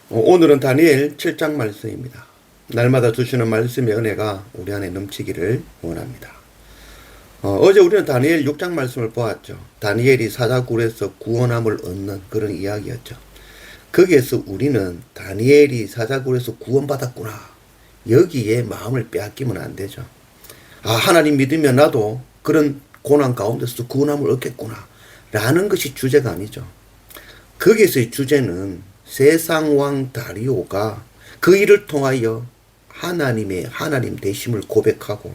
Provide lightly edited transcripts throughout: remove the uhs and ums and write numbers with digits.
오늘은 다니엘 7장 말씀입니다. 날마다 주시는 말씀의 은혜가 우리 안에 넘치기를 원합니다. 어제 우리는 다니엘 6장 말씀을 보았죠. 다니엘이 사자굴에서 구원함을 얻는 그런 이야기였죠. 거기에서 우리는 다니엘이 사자굴에서 구원받았구나, 여기에 마음을 빼앗기면 안 되죠. 하나님 믿으면 나도 그런 고난 가운데서 구원함을 얻겠구나 라는 것이 주제가 아니죠. 거기에서의 주제는 세상 왕 다리오가 그 일을 통하여 하나님의 하나님 되심을 고백하고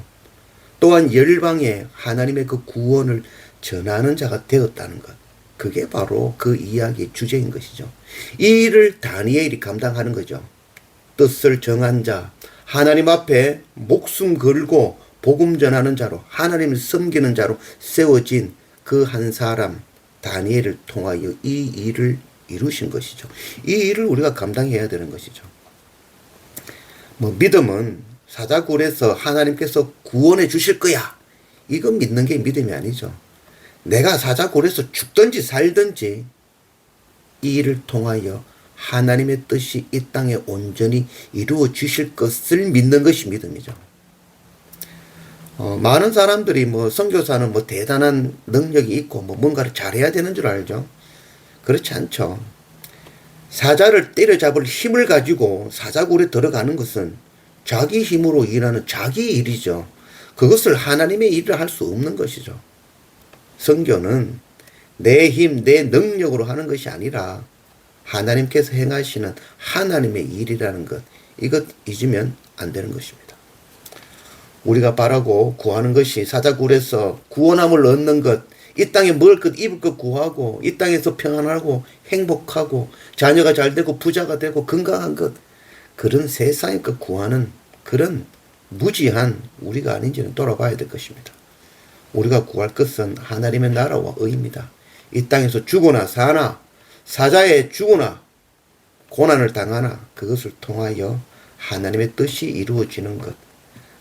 또한 열방에 하나님의 그 구원을 전하는 자가 되었다는 것. 그게 바로 그 이야기의 주제인 것이죠. 이 일을 다니엘이 감당하는 거죠. 뜻을 정한 자, 하나님 앞에 목숨 걸고 복음 전하는 자로, 하나님을 섬기는 자로 세워진 그 한 사람 다니엘을 통하여 이 일을 이루신 것이죠. 이 일을 우리가 감당해야 되는 것이죠. 믿음은 사자굴에서 하나님께서 구원해 주실 거야, 이건 믿는 게 믿음이 아니죠. 내가 사자굴에서 죽든지 살든지 이 일을 통하여 하나님의 뜻이 이 땅에 온전히 이루어 주실 것을 믿는 것이 믿음이죠. 많은 사람들이 선교사는 대단한 능력이 있고 뭔가를 잘해야 되는 줄 알죠. 그렇지 않죠. 사자를 때려잡을 힘을 가지고 사자굴에 들어가는 것은 자기 힘으로 일하는 자기 일이죠. 그것을 하나님의 일을 할 수 없는 것이죠. 선교는 내 힘, 내 능력으로 하는 것이 아니라 하나님께서 행하시는 하나님의 일이라는 것, 이것 잊으면 안 되는 것입니다. 우리가 바라고 구하는 것이 사자굴에서 구원함을 얻는 것, 이 땅에 먹을 것 입을 것 구하고 이 땅에서 평안하고 행복하고 자녀가 잘 되고 부자가 되고 건강한 것, 그런 세상의 것 구하는 그런 무지한 우리가 아닌지는 돌아봐야 될 것입니다. 우리가 구할 것은 하나님의 나라와 의입니다. 이 땅에서 죽으나 사나, 사자에 죽으나 고난을 당하나 그것을 통하여 하나님의 뜻이 이루어지는 것,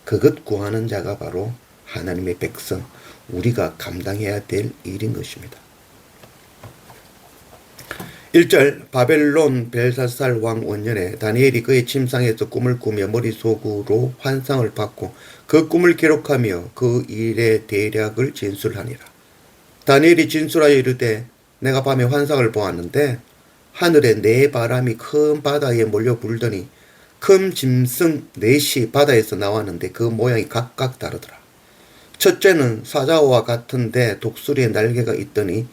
그것 구하는 자가 바로 하나님의 백성, 우리가 감당해야 될 일인 것입니다. 1절, 바벨론 벨사살 왕 원년에 다니엘이 그의 침상에서 꿈을 꾸며 머릿속으로 환상을 받고 그 꿈을 기록하며 그 일의 대략을 진술하니라. 다니엘이 진술하여 이르되, 내가 밤에 환상을 보았는데 하늘에 네 바람이 큰 바다에 몰려 불더니 큰 짐승 넷이 바다에서 나왔는데 그 모양이 각각 다르더라. 첫째는 사자와 같은데 독수리의 날개가 있더니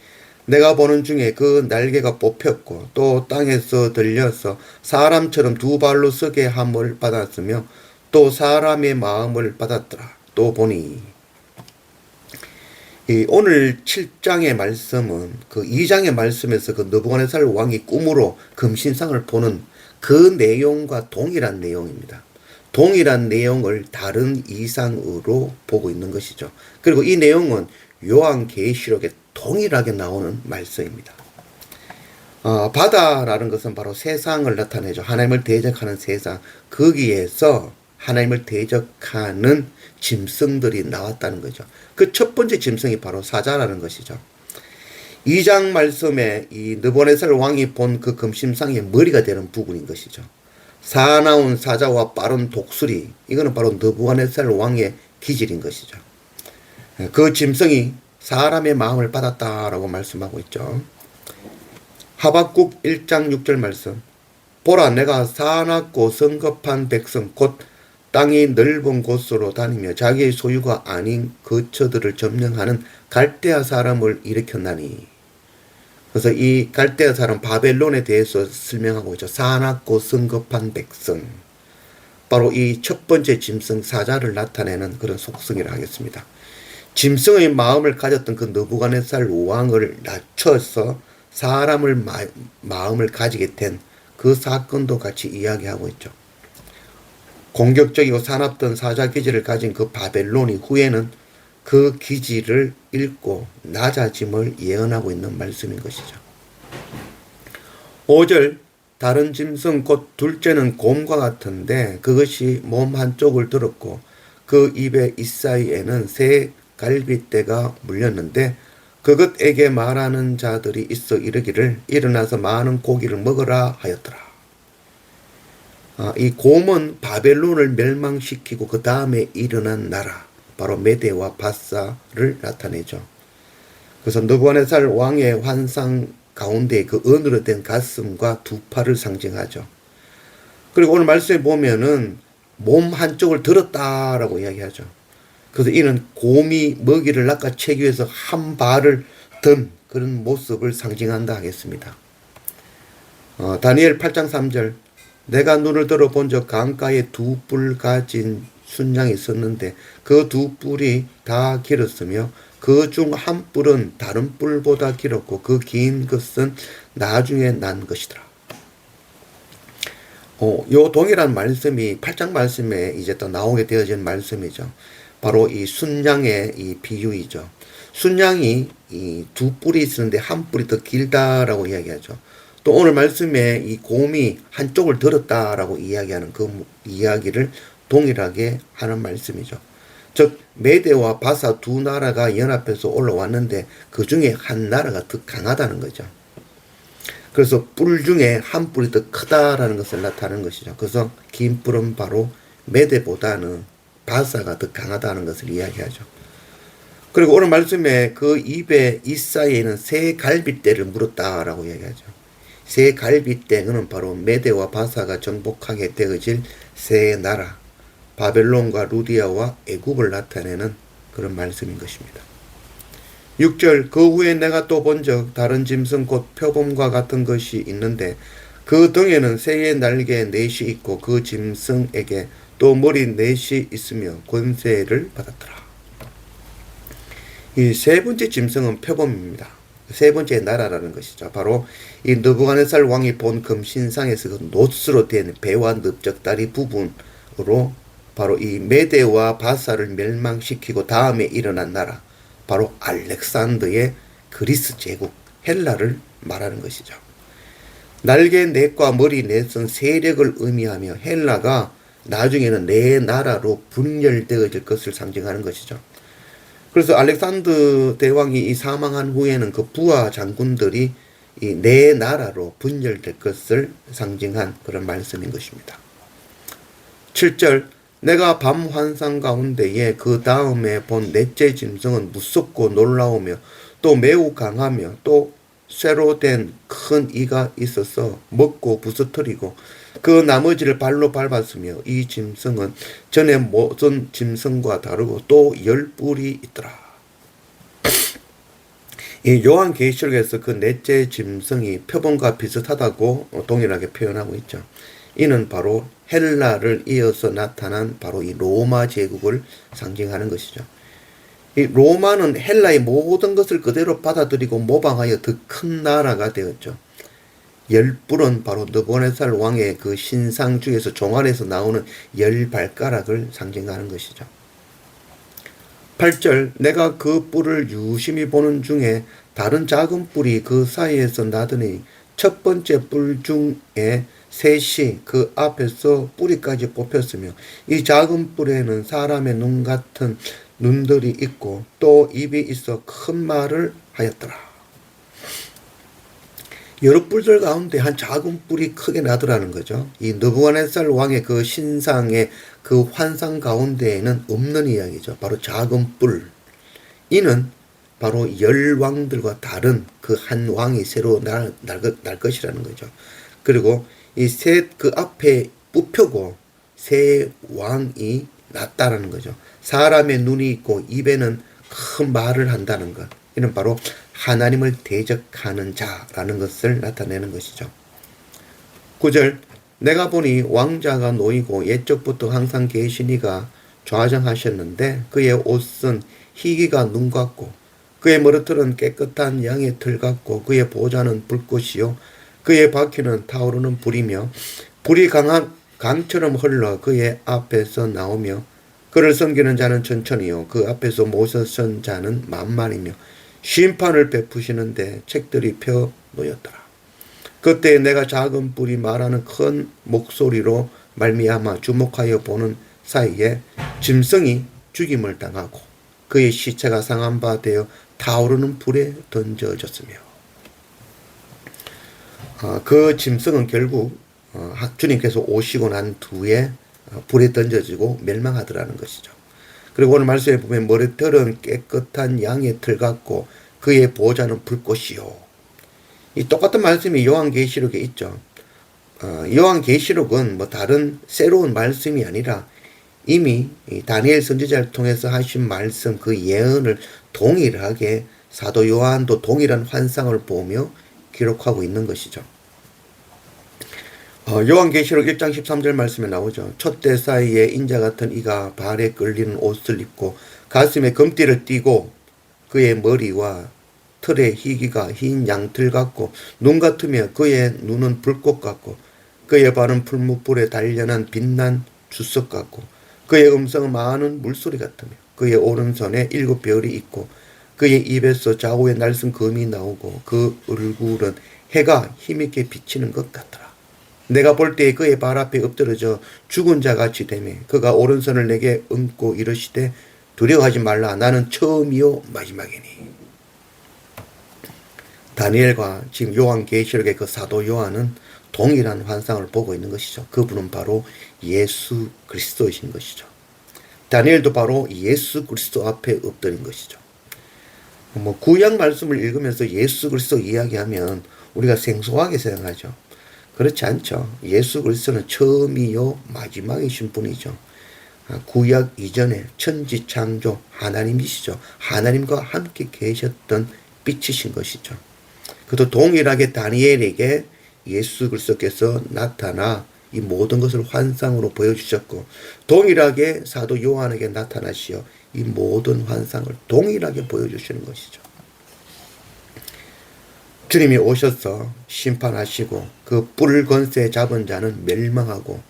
내가 보는 중에 그 날개가 뽑혔고 또 땅에서 들려서 사람처럼 두 발로 서게 함을 받았으며 또 사람의 마음을 받았더라. 또 보니, 오늘 7장의 말씀은 그 2장의 말씀에서 그 느부갓네살 왕이 꿈으로 금신상을 보는 그 내용과 동일한 내용입니다. 동일한 내용을 다른 이상으로 보고 있는 것이죠. 그리고 이 내용은 요한계시록에 동일하게 나오는 말씀입니다. 바다라는 것은 바로 세상을 나타내죠. 하나님을 대적하는 세상, 거기에서 하나님을 대적하는 짐승들이 나왔다는 거죠. 그 첫 번째 짐승이 바로 사자라는 것이죠. 2장 말씀에 이 느부갓네살 왕이 본 그 금심상의 머리가 되는 부분인 것이죠. 사나운 사자와 빠른 독수리, 이거는 바로 느부갓네살 왕의 기질인 것이죠. 그 짐승이 사람의 마음을 받았다라고 말씀하고 있죠. 하박국 1장 6절 말씀, 보라, 내가 사납고 성급한 백성 곧 땅이 넓은 곳으로 다니며 자기의 소유가 아닌 거처들을 점령하는 갈대아 사람을 일으켰나니. 그래서 이 갈대아 사람 바벨론에 대해서 설명하고 있죠. 사납고 성급한 백성, 바로 이 첫 번째 짐승 사자를 나타내는 그런 속성이라 하겠습니다. 짐승의 마음을 가졌던 그 느부갓네살 왕을 낮춰서 사람을 마음을 가지게 된 그 사건도 같이 이야기하고 있죠. 공격적이고 사납던 사자 기질을 가진 그 바벨론이 후에는 그 기질을 잃고 낮아짐을 예언하고 있는 말씀인 것이죠. 5절, 다른 짐승 곧 둘째는 곰과 같은데 그것이 몸 한쪽을 들었고 그 입의 잇사이에는 새 갈빗대가 물렸는데 그것에게 말하는 자들이 있어 이르기를 일어나서 많은 고기를 먹으라 하였더라. 이 곰은 바벨론을 멸망시키고 그 다음에 일어난 나라, 바로 메대와 바사를 나타내죠. 그래서 느부갓네살 왕의 환상 가운데 그 은으로 된 가슴과 두 팔을 상징하죠. 그리고 오늘 말씀에 보면은 몸 한쪽을 들었다라고 이야기하죠. 그래서 이는 곰이 먹이를 낚아채기 위해서 한 발을 든 그런 모습을 상징한다 하겠습니다. 다니엘 8장 3절 내가 눈을 들어 본 적 강가에 두 뿔 가진 순양이 있었는데 그 두 뿔이 다 길었으며 그 중 한 뿔은 다른 뿔보다 길었고 그 긴 것은 나중에 난 것이더라. 요 동일한 말씀이 8장 말씀에 이제 또 나오게 되어진 말씀이죠. 바로 이 순양의 이 비유이죠. 순양이 이 두 뿔이 있었는데 한 뿔이 더 길다라고 이야기하죠. 또 오늘 말씀에 이 곰이 한쪽을 들었다라고 이야기하는 그 이야기를 동일하게 하는 말씀이죠. 즉 메대와 바사 두 나라가 연합해서 올라왔는데 그 중에 한 나라가 더 강하다는 거죠. 그래서 뿔 중에 한 뿔이 더 크다라는 것을 나타내는 것이죠. 그래서 긴 뿔은 바로 메대보다는 바사가 더 강하다는 것을 이야기하죠. 그리고 오늘 말씀에 그 입에 이사이에는 새 갈빗대를 물었다라고 이야기하죠. 새 갈빗대는 바로 메대와 바사가 정복하게 되어질 새 나라 바벨론과 루디아와 애굽을 나타내는 그런 말씀인 것입니다. 6절 그 후에 내가 또 본 적 다른 짐승 곧 표범과 같은 것이 있는데 그 등에는 새의 날개 넷이 있고 그 짐승에게 또 머리 넷이 있으며 권세를 받았더라. 이 세 번째 짐승은 표범입니다. 세 번째 나라라는 것이죠. 바로 이 느부갓네살 왕이 본 금신상에서 그 노스로 된 배와 넓적다리 부분으로 바로 이 메대와 바사를 멸망시키고 다음에 일어난 나라, 바로 알렉산더의 그리스 제국 헬라를 말하는 것이죠. 날개 넷과 머리 넷은 세력을 의미하며 헬라가 나중에는 네 나라로 분열되어질 것을 상징하는 것이죠. 그래서 알렉산더 대왕이 이 사망한 후에는 그 부하 장군들이 이 네 나라로 분열될 것을 상징한 그런 말씀인 것입니다. 7절 내가 밤 환상 가운데에 그 다음에 본 넷째 짐승은 무섭고 놀라우며 또 매우 강하며 또 쇠로 된 큰 이가 있어서 먹고 부서뜨리고 그 나머지를 발로 밟았으며 이 짐승은 전에 모든 짐승과 다르고 또 10뿔이 있더라. 이 요한계시록에서 그 넷째 짐승이 표범과 비슷하다고 동일하게 표현하고 있죠. 이는 바로 헬라를 이어서 나타난 바로 이 로마 제국을 상징하는 것이죠. 이 로마는 헬라의 모든 것을 그대로 받아들이고 모방하여 더 큰 나라가 되었죠. 10뿔은 바로 느부갓네살 왕의 그 신상 중에서 종안에서 나오는 10발가락을 상징하는 것이죠. 8절 내가 그 뿔을 유심히 보는 중에 다른 작은 뿔이 그 사이에서 나더니 첫 번째 뿔 중에 셋이 그 앞에서 뿌리까지 뽑혔으며 이 작은 뿔에는 사람의 눈 같은 눈들이 있고 또 입이 있어 큰 말을 하였더라. 여러 뿔들 가운데 한 작은 뿔이 크게 나더라는 거죠. 이 느부갓네살 왕의 그 신상의 그 환상 가운데에는 없는 이야기죠. 바로 작은 뿔. 이는 바로 10왕들과 다른 그 한 왕이 새로 날 것이라는 거죠. 그리고 이 셋 그 앞에 뽑혀고 새 왕이 났다라는 거죠. 사람의 눈이 있고 입에는 큰 말을 한다는 것. 이는 바로 하나님을 대적하는 자라는 것을 나타내는 것이죠. 9절 내가 보니 왕자가 놓이고 옛적부터 항상 계시니가 좌정하셨는데 그의 옷은 희기가 눈 같고 그의 머리털은 깨끗한 양의 털 같고 그의 보좌는 불꽃이요 그의 바퀴는 타오르는 불이며 불이 강한 강처럼 흘러 그의 앞에서 나오며 그를 섬기는 자는 천천히요 그 앞에서 모서선 자는 만만이며 심판을 베푸시는데 책들이 펴 놓였더라. 그때 내가 작은 뿔이 말하는 큰 목소리로 말미암아 주목하여 보는 사이에 짐승이 죽임을 당하고 그의 시체가 상한 바 되어 타오르는 불에 던져졌으며 그 짐승은 결국 주님께서 오시고 난 뒤에 불에 던져지고 멸망하더라는 것이죠. 그리고 오늘 말씀에 보면 머리털은 깨끗한 양의 털 같고 그의 보좌는 불꽃이요. 이 똑같은 말씀이 요한계시록에 있죠. 요한계시록은 뭐 다른 새로운 말씀이 아니라 이미 다니엘 선지자를 통해서 하신 말씀 그 예언을 동일하게 사도 요한도 동일한 환상을 보며 기록하고 있는 것이죠. 요한계시록 1장 13절 말씀에 나오죠. 촛대 사이에 인자 같은 이가 발에 끌리는 옷을 입고 가슴에 금띠를 띠고 그의 머리와 털의 희기가 흰 양털 같고 눈 같으며 그의 눈은 불꽃 같고 그의 발은 풀무불에 단련한 빛난 주석 같고 그의 음성은 많은 물소리 같으며 그의 오른손에 7별이 있고 그의 입에서 좌우에 날선 검이 나오고 그 얼굴은 해가 힘있게 비치는 것 같더라. 내가 볼 때에 그의 발 앞에 엎드러져 죽은 자 같이 되며 그가 오른손을 내게 얹고 이르시되 두려워하지 말라. 나는 처음이요 마지막이니. 다니엘과 지금 요한계시록의 그 사도 요한은 동일한 환상을 보고 있는 것이죠. 그분은 바로 예수 그리스도이신 것이죠. 다니엘도 바로 예수 그리스도 앞에 엎드린 것이죠. 구약 말씀을 읽으면서 예수 그리스도 이야기하면 우리가 생소하게 생각하죠. 그렇지 않죠. 예수 그리스도는 처음이요 마지막이신 분이죠. 구약 이전에 천지창조 하나님이시죠. 하나님과 함께 계셨던 빛이신 것이죠. 그도 동일하게 다니엘에게 예수 그리스도께서 나타나 이 모든 것을 환상으로 보여주셨고 동일하게 사도 요한에게 나타나시어 이 모든 환상을 동일하게 보여주시는 것이죠. 주님이 오셔서 심판하시고 그 뿔 권세 잡은 자는 멸망하고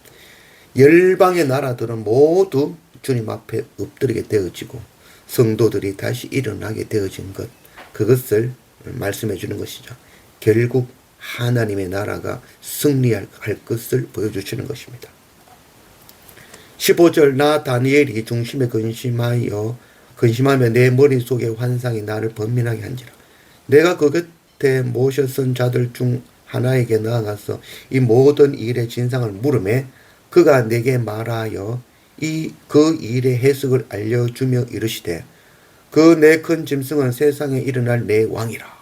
열방의 나라들은 모두 주님 앞에 엎드리게 되어지고 성도들이 다시 일어나게 되어진 것, 그것을 말씀해 주는 것이죠. 결국 하나님의 나라가 승리할 것을 보여주시는 것입니다. 15절 나 다니엘이 중심에 근심하며 내 머릿속의 환상이 나를 번민하게 한지라. 내가 그 곁에 모셔선 자들 중 하나에게 나아가서 이 모든 일의 진상을 물으매 그가 내게 말하여 그 일의 해석을 알려주며 이르시되 그 내 큰 짐승은 세상에 일어날 내 왕이라.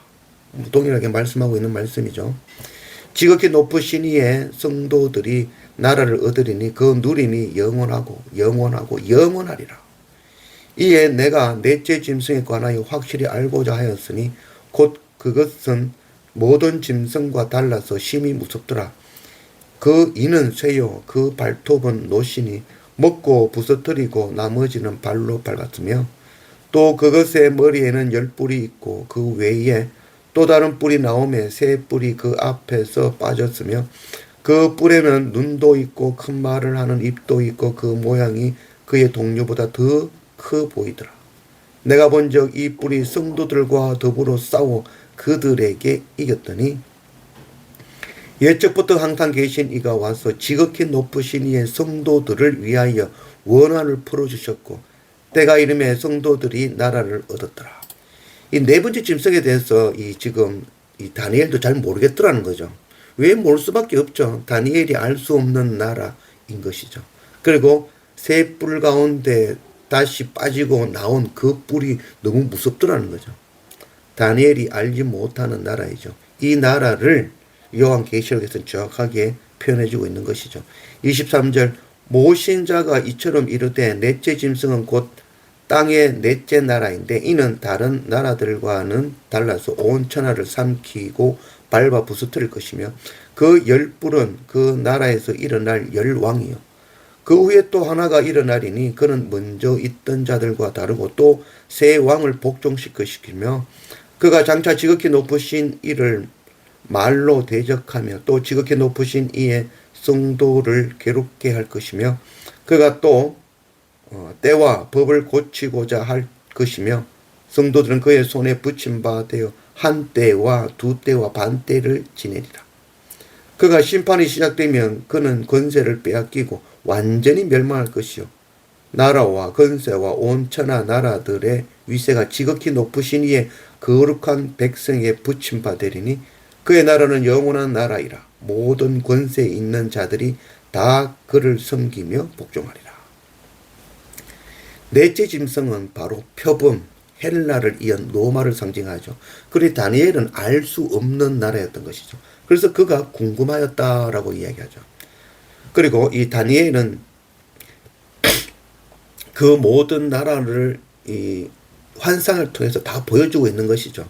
동일하게 말씀하고 있는 말씀이죠. 지극히 높으신 이의 성도들이 나라를 얻으리니 그 누림이 영원하고 영원하리라. 이에 내가 넷째 짐승에 관하여 확실히 알고자 하였으니 곧 그것은 모든 짐승과 달라서 심히 무섭더라. 그 이는 쇠요 그 발톱은 노시니 먹고 부서뜨리고 나머지는 발로 밟았으며 또 그것의 머리에는 10뿔이 있고 그 외에 또 다른 뿔이 나오매 새 뿔이 그 앞에서 빠졌으며 그 뿔에는 눈도 있고 큰 말을 하는 입도 있고 그 모양이 그의 동료보다 더 커 보이더라. 내가 본 적 이 뿔이 성도들과 더불어 싸워 그들에게 이겼더니 옛적부터 항상 계신 이가 와서 지극히 높으신 이의 성도들을 위하여 원한을 풀어주셨고 때가 이름에 성도들이 나라를 얻었더라. 이 네 번째 짐승에 대해서 지금 다니엘도 잘 모르겠더라는 거죠. 왜 모를 수밖에 없죠. 다니엘이 알 수 없는 나라인 것이죠. 그리고 새 뿔 가운데 다시 빠지고 나온 그 뿔이 너무 무섭더라는 거죠. 다니엘이 알지 못하는 나라이죠. 이 나라를 요한계시록에서 정확하게 표현해주고 있는 것이죠. 23절 모신 자가 이처럼 이르되 넷째 짐승은 곧 땅의 넷째 나라인데 이는 다른 나라들과는 달라서 온 천하를 삼키고 밟아 부서뜨릴 것이며 그 10뿔은 그 나라에서 일어날 10왕이요 그 후에 또 하나가 일어나리니 그는 먼저 있던 자들과 다르고 또 새 왕을 복종시키며 그가 장차 지극히 높으신 이를 말로 대적하며 또 지극히 높으신 이의 성도를 괴롭게 할 것이며 그가 또 때와 법을 고치고자 할 것이며 성도들은 그의 손에 붙임 바 되어 한 때와 두 때와 반 때를 지내리라. 그가 심판이 시작되면 그는 권세를 빼앗기고 완전히 멸망할 것이요 나라와 권세와 온 천하 나라들의 위세가 지극히 높으신 이의 거룩한 백성에 붙임 바 되리니 그의 나라는 영원한 나라이라. 모든 권세에 있는 자들이 다 그를 섬기며 복종하리라. 넷째 짐승은 바로 표범, 헬라를 이은 로마를 상징하죠. 그리고 다니엘은 알 수 없는 나라였던 것이죠. 그래서 그가 궁금하였다라고 이야기하죠. 그리고 이 다니엘은 그 모든 나라를 이 환상을 통해서 다 보여주고 있는 것이죠.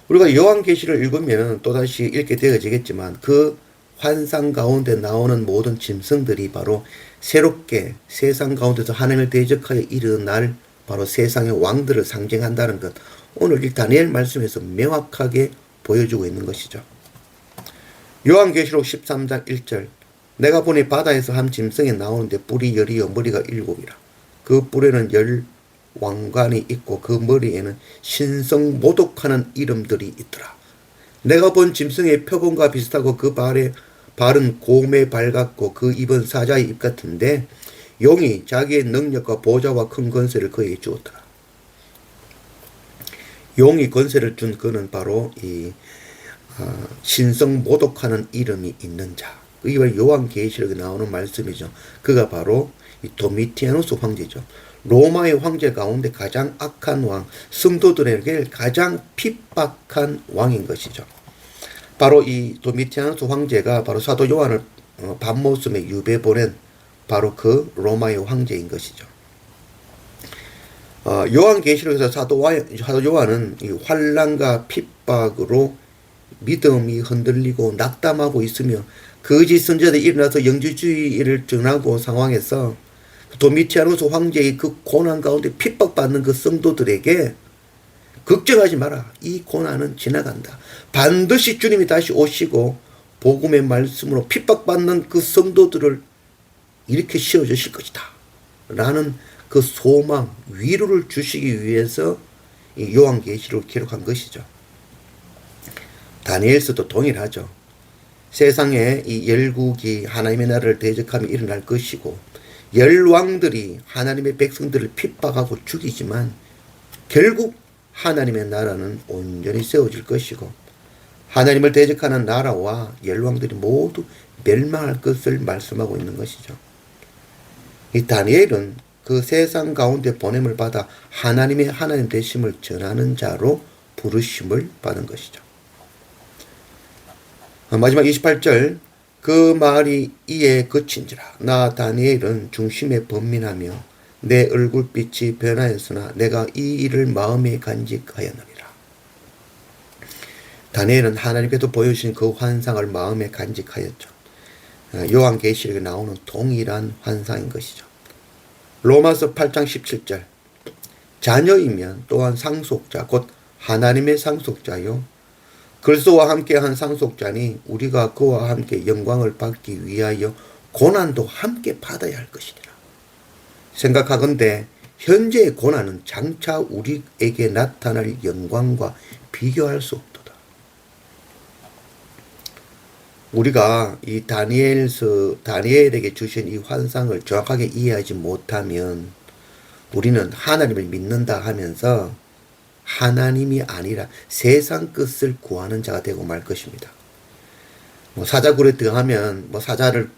우리가 요한계시를 읽으면 또다시 읽게 되어지겠지만 그 환상 가운데 나오는 모든 짐승들이 바로 새롭게 세상 가운데서 하나님을 대적하여 일어날 바로 세상의 왕들을 상징한다는 것, 오늘 이 다니엘 말씀에서 명확하게 보여주고 있는 것이죠. 요한계시록 13장 1절, 내가 보니 바다에서 한 짐승이 나오는데 뿔이 열이요 머리가 일곱이라. 그 뿔에는 열 왕관이 있고 그 머리에는 신성 모독하는 이름들이 있더라. 내가 본 짐승의 표범과 비슷하고 그 발은 곰의 발 같고 그 입은 사자의 입 같은데 용이 자기의 능력과 보좌와 큰 권세를 그에게 주었더라. 용이 권세를 준 그는 바로 이 신성 모독하는 이름이 있는 자. 이게 요한계시록에 나오는 말씀이죠. 그가 바로 이 도미티아누스 황제죠. 로마의 황제 가운데 가장 악한 왕, 성도들에게 가장 핍박한 왕인 것이죠. 바로 이 도미티아누스 황제가 바로 사도 요한을 밤모섬에 유배 보낸 바로 그 로마의 황제인 것이죠. 요한계시록에서 사도 요한은 이 환난과 핍박으로 믿음이 흔들리고 낙담하고 있으며 거짓 선지자들이 일어나서 영지주의를 전하고 상황에서 도미티아누스 황제의 그 고난 가운데 핍박받는 그 성도들에게 걱정하지 마라. 이 고난은 지나간다. 반드시 주님이 다시 오시고 복음의 말씀으로 핍박받는 그 성도들을 이렇게 씌워주실 것이다. 라는 그 소망, 위로를 주시기 위해서 이 요한계시록을 기록한 것이죠. 다니엘서도 동일하죠. 세상에 이 열국이 하나님의 나라를 대적하며 일어날 것이고 열왕들이 하나님의 백성들을 핍박하고 죽이지만 결국 하나님의 나라는 온전히 세워질 것이고 하나님을 대적하는 나라와 열왕들이 모두 멸망할 것을 말씀하고 있는 것이죠. 이 다니엘은 그 세상 가운데 보냄을 받아 하나님의 하나님 되심을 전하는 자로 부르심을 받은 것이죠. 마지막 28절, 그 말이 이에 그친지라. 나 다니엘은 중심에 번민하며 내 얼굴빛이 변하였으나 내가 이 일을 마음에 간직하였느니라. 다니엘은 하나님께서 보여주신 그 환상을 마음에 간직하였죠. 요한계시록에 나오는 동일한 환상인 것이죠. 로마서 8장 17절, 자녀이면 또한 상속자 곧 하나님의 상속자요 그리스도와 함께한 상속자니 우리가 그와 함께 영광을 받기 위하여 고난도 함께 받아야 할 것이니라. 생각하건대 현재의 고난은 장차 우리에게 나타날 영광과 비교할 수 없도다. 우리가 이 다니엘에게 주신 이 환상을 정확하게 이해하지 못하면 우리는 하나님을 믿는다 하면서 하나님이 아니라 세상 것을 구하는 자가 되고 말 것입니다. 사자굴에 들어가면 사자를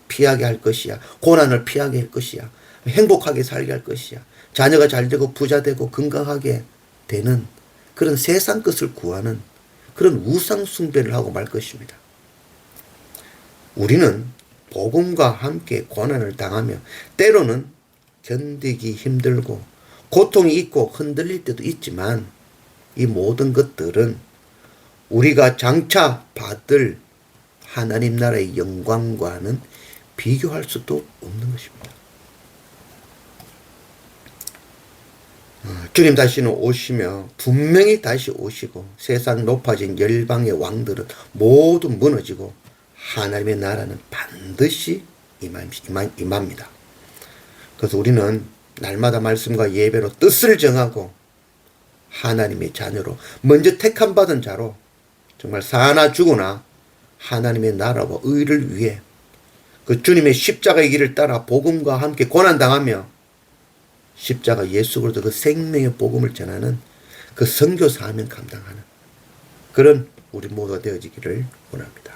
피하게 할 것이야. 고난을 피하게 할 것이야. 행복하게 살게 할 것이야. 자녀가 잘 되고 부자 되고 건강하게 되는 그런 세상 것을 구하는 그런 우상 숭배를 하고 말 것입니다. 우리는 복음과 함께 고난을 당하며 때로는 견디기 힘들고 고통이 있고 흔들릴 때도 있지만 이 모든 것들은 우리가 장차 받을 하나님 나라의 영광과는 비교할 수도 없는 것입니다. 주님 다시는 오시며 분명히 다시 오시고 세상 높아진 열방의 왕들은 모두 무너지고 하나님의 나라는 반드시 임합니다. 그래서 우리는 날마다 말씀과 예배로 뜻을 정하고 하나님의 자녀로 먼저 택함 받은 자로 정말 사나 죽으나 하나님의 나라와 의를 위해 그 주님의 십자가의 길을 따라 복음과 함께 고난당하며 십자가 예수 그리스도 그 생명의 복음을 전하는 그 선교 사명 감당하는 그런 우리 모두가 되어지기를 원합니다.